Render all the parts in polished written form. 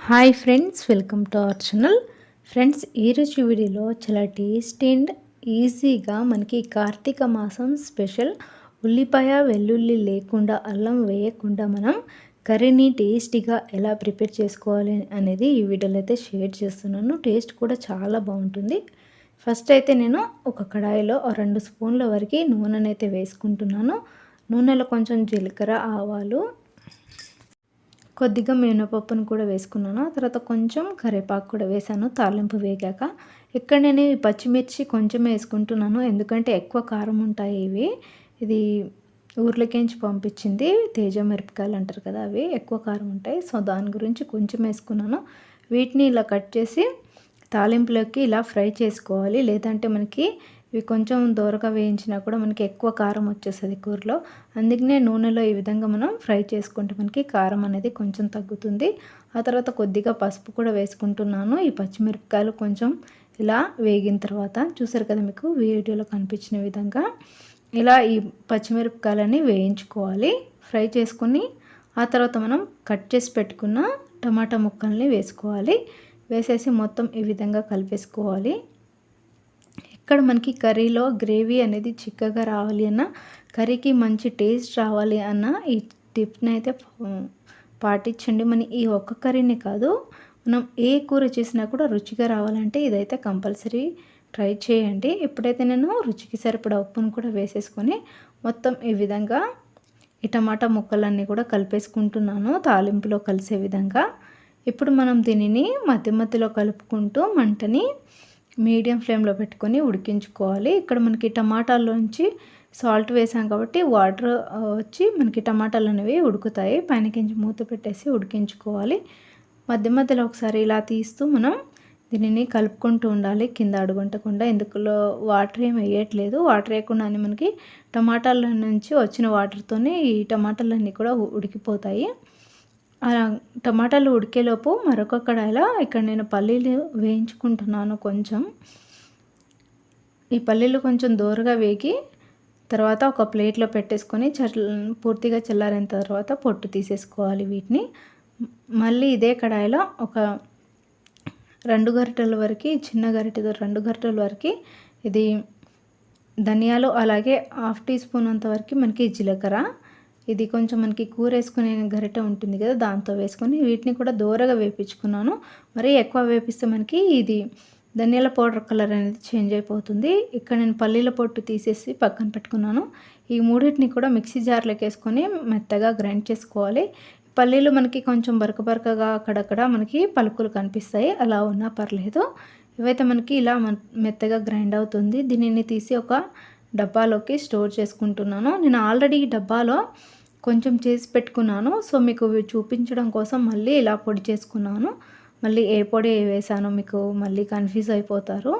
Hi friends, welcome to our channel. Friends, ఈరోజు వీడియోలో చాలా టేస్టీ అండ్ ఈజీగా మనకి కార్తీక మాసం స్పెషల్ ఉల్లిపాయ వెల్లుల్లి లేకుండా అల్లం వేయకుండా మనం కర్రీని టేస్టీగా ఎలా ప్రిపేర్ చేసుకోవాలి అనేది ఈ వీడియోలో అయితే షేర్ చేస్తున్నాను. టేస్ట్ కూడా చాలా బాగుంటుంది. ఫస్ట్ అయితే నేను ఒక కడాయిలో 2 స్పూన్ల వరకు నూనెనైతే వేసుకుంటున్నాను. నూనెలో కొంచెం జీలకర్ర, ఆవాలు, కొద్దిగా మినపప్పును కూడా వేసుకున్నాను. తర్వాత కొంచెం కరివేపాకు కూడా వేసాను తాలింపు వేగాక. ఇక్కడ నేను ఈ పచ్చిమిర్చి కొంచెం వేసుకుంటున్నాను, ఎందుకంటే ఎక్కువ కారం ఉంటాయి ఇవి. ఇది ఊర్లకేంచి పంపించింది తేజ మిరపకాయలు అంటారు కదా, అవి ఎక్కువ కారం ఉంటాయి. సో దాని గురించి కొంచెం వేసుకున్నాను. వీటిని ఇలా కట్ చేసి తాలింపులోకి ఇలా ఫ్రై చేసుకోవాలి, లేదంటే మనకి ఇవి కొంచెం దూరగా వేయించినా కూడా మనకి ఎక్కువ కారం వచ్చేస్తుంది కూరలో. అందుకనే నూనెలో ఈ విధంగా మనం ఫ్రై చేసుకుంటే మనకి కారం అనేది కొంచెం తగ్గుతుంది. ఆ తర్వాత కొద్దిగా పసుపు కూడా వేసుకుంటున్నాను. ఈ పచ్చిమిరపకాయలు కొంచెం ఇలా వేగిన తర్వాత చూసారు కదా, మీకు వీడియోలో కనిపించిన విధంగా ఇలా ఈ పచ్చిమిరపకాయలని వేయించుకోవాలి, ఫ్రై చేసుకొని ఆ తర్వాత మనం కట్ చేసి పెట్టుకున్న టమాటా ముక్కల్ని వేసుకోవాలి. వేసేసి మొత్తం ఈ విధంగా కలిపేసుకోవాలి. ఇక్కడ మనకి కర్రీలో గ్రేవీ అనేది చిక్కగా రావాలి అన్న, కర్రీకి మంచి టేస్ట్ రావాలి అన్న ఈ టిప్ని అయితే పాటించండి. మన ఈ ఒక్క కర్రీనే కాదు, మనం ఏ కూర చేసినా కూడా రుచిగా రావాలంటే ఇదైతే కంపల్సరీ ట్రై చేయండి. ఇప్పుడైతే నేను రుచికి సరిపడా ఉప్పును కూడా వేసేసుకొని మొత్తం ఈ విధంగా ఈ టమాటా ముక్కలన్నీ కూడా కలిపేసుకుంటున్నాను తాలింపులో కలిసే విధంగా. ఇప్పుడు మనం దీనిని మధ్య మధ్యలో కలుపుకుంటూ మంటని మీడియం ఫ్లేమ్లో పెట్టుకొని ఉడికించుకోవాలి. ఇక్కడ మనకి టమాటాల్లోంచి సాల్ట్ వేసాం కాబట్టి వాటర్ వచ్చి మనకి టమాటాలు అనేవి ఉడుకుతాయి. పైనకించి మూత పెట్టేసి ఉడికించుకోవాలి. మధ్య మధ్యలో ఒకసారి ఇలా తీస్తూ మనం దీనిని కలుపుకుంటూ ఉండాలి, కింద అడుగుంటకుండా. ఎందుకులో వాటర్ ఏమి వేయట్లేదు, వాటర్ వేయకుండానే మనకి టమాటాల నుంచి వచ్చిన వాటర్తోనే ఈ టమాటాలన్నీ కూడా ఉడికిపోతాయి. టమాటాలు ఉడికేలోపు మరొక కడాయిలో ఇక్కడ నేను పల్లీలు వేయించుకుంటున్నాను. కొంచెం ఈ పల్లీలు కొంచెం దోరగా వేగి తర్వాత ఒక ప్లేట్లో పెట్టేసుకొని పూర్తిగా చల్లారిన తర్వాత పొట్టు తీసేసుకోవాలి వీటిని. మళ్ళీ ఇదే కడాయిలో ఒక 2 గరిటెల వరకు, చిన్న గరిటెతో 2 గరిటెల వరకు ఇది ధనియాలు, అలాగే 1/2 టీ స్పూన్ అంతవరకు మనకి జీలకర్ర, ఇది కొంచెం మనకి కూర వేసుకునే గరిటె ఉంటుంది కదా, దాంతో వేసుకొని వీటిని కూడా దోరగా వేపించుకున్నాను. మరీ ఎక్కువ వేపిస్తే మనకి ఇది ధనియాల పౌడర్ కలర్ అనేది చేంజ్ అయిపోతుంది. ఇక్కడ నేను పల్లీల పొట్టు తీసేసి పక్కన పెట్టుకున్నాను. ఈ మూడింటిని కూడా మిక్సీ జార్లోకి వేసుకొని మెత్తగా గ్రైండ్ చేసుకోవాలి. పల్లీలు మనకి కొంచెం బరకగా అక్కడక్కడ మనకి పలుకులు కనిపిస్తాయి, అలా ఉన్నా పర్లేదు. ఇవైతే మనకి ఇలా మెత్తగా గ్రైండ్ అవుతుంది. దీనిని తీసి ఒక డబ్బాలోకి స్టోర్ చేసుకుంటున్నాను. నేను ఆల్రెడీ ఈ డబ్బాలో కొంచెం చేసి పెట్టుకున్నాను. సో మీకు చూపించడం కోసం మళ్ళీ ఇలా పొడి చేసుకున్నాను. మళ్ళీ ఏ పొడి వేసానో మీకు మళ్ళీ కన్ఫ్యూజ్ అయిపోతారు,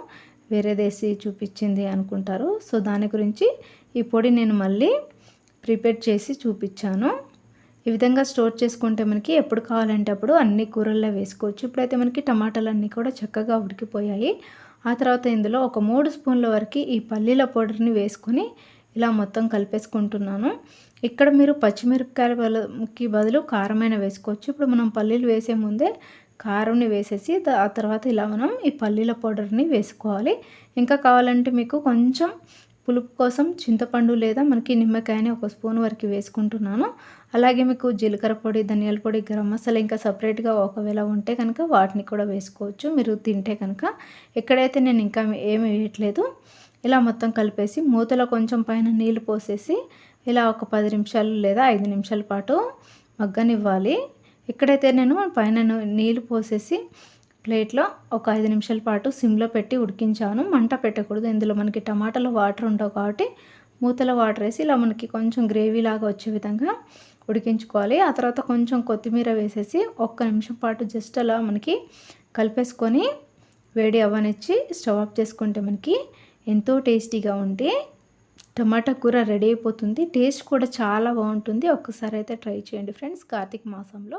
వేరేదేసి చూపించింది అనుకుంటారు. సో దాని గురించి ఈ పొడి నేను మళ్ళీ ప్రిపేర్ చేసి చూపించాను. ఈ విధంగా స్టోర్ చేసుకుంటే మనకి ఎప్పుడు కావాలంటే అప్పుడు అన్ని కూరల్లో వేసుకోవచ్చు. ఇప్పుడైతే మనకి టమాటాలన్నీ కూడా చక్కగా ఉడికిపోయాయి. ఆ తర్వాత ఇందులో ఒక 3 స్పూన్ల వరకు ఈ పల్లీల పౌడర్ని వేసుకొని ఇలా మొత్తం కలిపేసుకుంటున్నాను. ఇక్కడ మీరు పచ్చిమిరపకాయలకి బదులు కారమైన వేసుకోవచ్చు. ఇప్పుడు మనం పల్లీలు వేసే ముందే కారంని వేసేసి ఆ తర్వాత ఇలా మనం ఈ పల్లీల పౌడర్ని వేసుకోవాలి. ఇంకా కావాలంటే మీకు కొంచెం పులుపు కోసం చింతపండు లేదా మనకి నిమ్మకాయని 1 స్పూన్ వరకు వేసుకుంటున్నాను. అలాగే మీకు జీలకర్ర పొడి, ధనియాల పొడి, గరం మసాలా ఇంకా సపరేట్గా ఒకవేళ ఉంటే కనుక వాటిని కూడా వేసుకోవచ్చు మీరు తింటే కనుక. ఎక్కడైతే నేను ఇంకా ఏమి వేయట్లేదు. ఇలా మొత్తం కలిపేసి మూతలో కొంచెం పైన నీళ్ళు పోసేసి ఇలా ఒక 10 నిమిషాలు లేదా 5 నిమిషాల పాటు మగ్గనివ్వాలి. ఇక్కడైతే నేను పైన నీళ్ళు పోసేసి ప్లేట్లో ఒక 5 నిమిషాల పాటు సిమ్లో పెట్టి ఉడికించాను. మంట పెట్టకూడదు, ఇందులో మనకి టమాటాలో వాటర్ ఉండవు కాబట్టి మూతలో వాటర్ వేసి ఇలా మనకి కొంచెం గ్రేవీ లాగా వచ్చే విధంగా ఉడికించుకోవాలి. ఆ తర్వాత కొంచెం కొత్తిమీర వేసేసి 1 నిమిషం పాటు జస్ట్ అలా మనకి కలిపేసుకొని వేడి అవ్వనిచ్చి స్టవ్ ఆఫ్ చేసుకుంటే మనకి ఎంతో టేస్టీగా ఉంటే టమాటా కూర రెడీ అయిపోతుంది. టేస్ట్ కూడా చాలా బాగుంటుంది. ఒక్కసారి అయితే ట్రై చేయండి ఫ్రెండ్స్, కార్తీక మాసంలో.